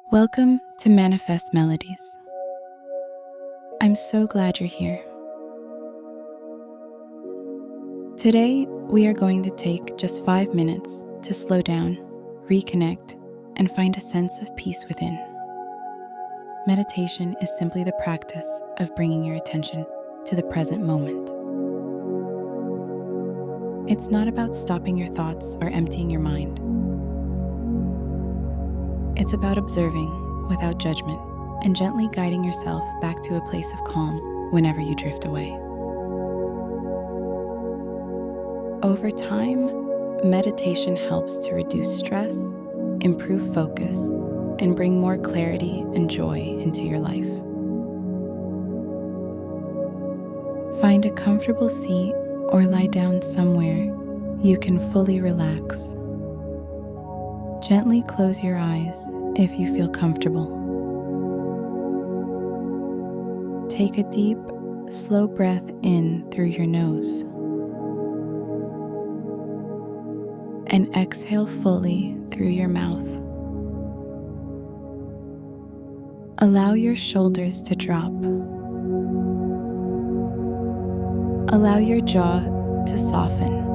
Welcome to Manifest Melodies. I'm so glad you're here. Today, we are going to take just 5 minutes to slow down, reconnect, and find a sense of peace within. Meditation is simply the practice of bringing your attention to the present moment. It's not about stopping your thoughts or emptying your mind. It's about observing without judgment and gently guiding yourself back to a place of calm whenever you drift away. Over time, meditation helps to reduce stress, improve focus, and bring more clarity and joy into your life. Find a comfortable seat or lie down somewhere you can fully relax. Gently close your eyes if you feel comfortable. Take a deep, slow breath in through your nose and exhale fully through your mouth. Allow your shoulders to drop. Allow your jaw to soften.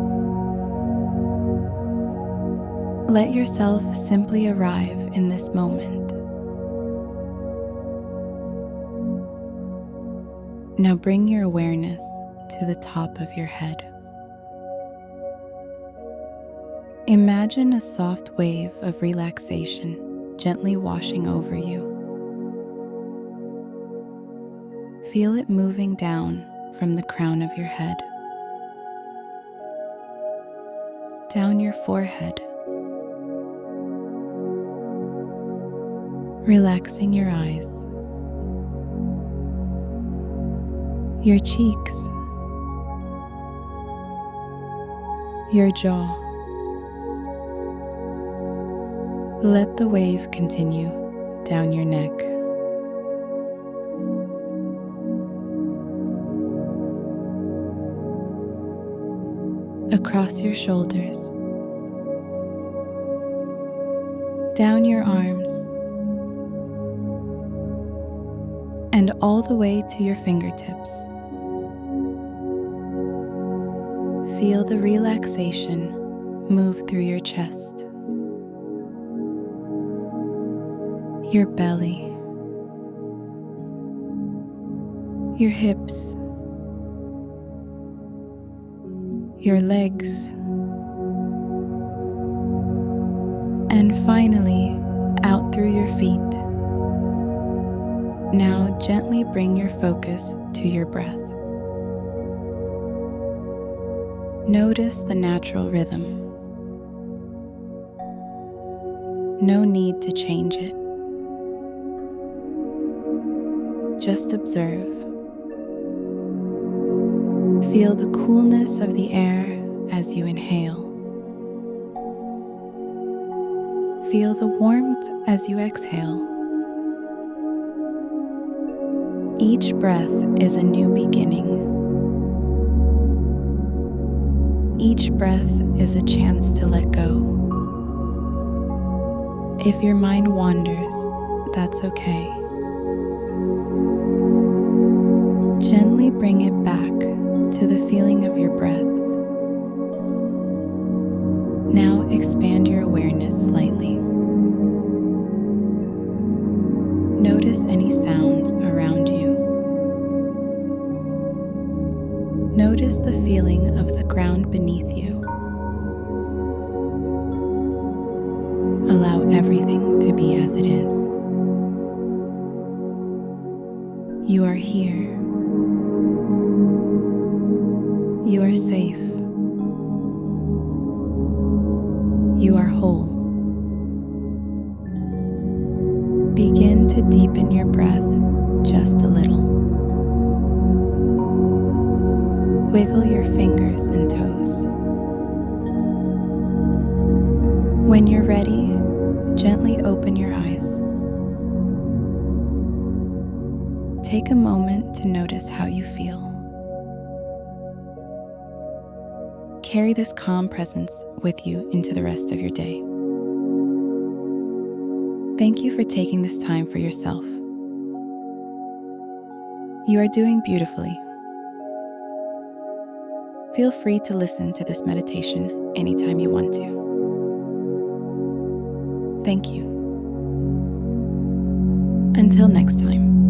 Let yourself simply arrive in this moment. Now bring your awareness to the top of your head. Imagine a soft wave of relaxation gently washing over you. Feel it moving down from the crown of your head, down your forehead, relaxing your eyes, your cheeks, your jaw. Let the wave continue down your neck, across your shoulders, down your arms, and all the way to your fingertips. Feel the relaxation move through your chest, your belly, your hips, your legs, and finally out through your feet. Now gently bring your focus to your breath. Notice the natural rhythm. No need to change it. Just observe. Feel the coolness of the air as you inhale. Feel the warmth as you exhale. Each breath is a new beginning. Each breath is a chance to let go. If your mind wanders, that's okay. Gently bring it back to the feeling of your breath. Now expand your awareness slightly. Notice any sounds around you. Notice the feeling of the ground beneath you. Allow everything to be as it is. You are here. You are safe. You are whole. Begin to deepen your breath just a little. Wiggle your fingers and toes. When you're ready, gently open your eyes. Take a moment to notice how you feel. Carry this calm presence with you into the rest of your day. Thank you for taking this time for yourself. You are doing beautifully. Feel free to listen to this meditation anytime you want to. Thank you. Until next time.